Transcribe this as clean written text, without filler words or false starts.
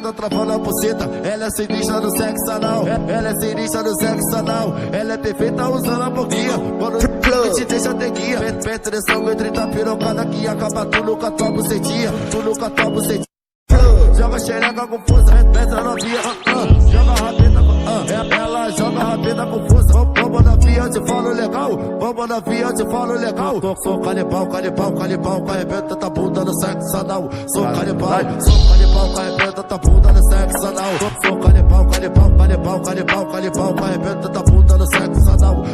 tá travando a buceta. Ela é sinistra no sexo anal. Ela é sinistra no sexo anal. Ela é perfeita usando a boquinha. Quando te deixa ter guia. Penetração entre da pirocada que acaba tudo com a tua bucetinha. Tudo com a tua bucetinha. Joga xereca com força, entra novinha. Joga rabeta com ela joga rabeta com força. Vamos na via, eu te falo legal. Vamos na via, eu te falo legal. Sou canibal, canibal, canibal, que arrebenta tua bunda no sexo anal. Sou canibal, que arrebenta tua bunda no sexo anal. Sou canibal, canibal, canibal, canibal, canibal, que arrebenta tua bunda no sexo anal.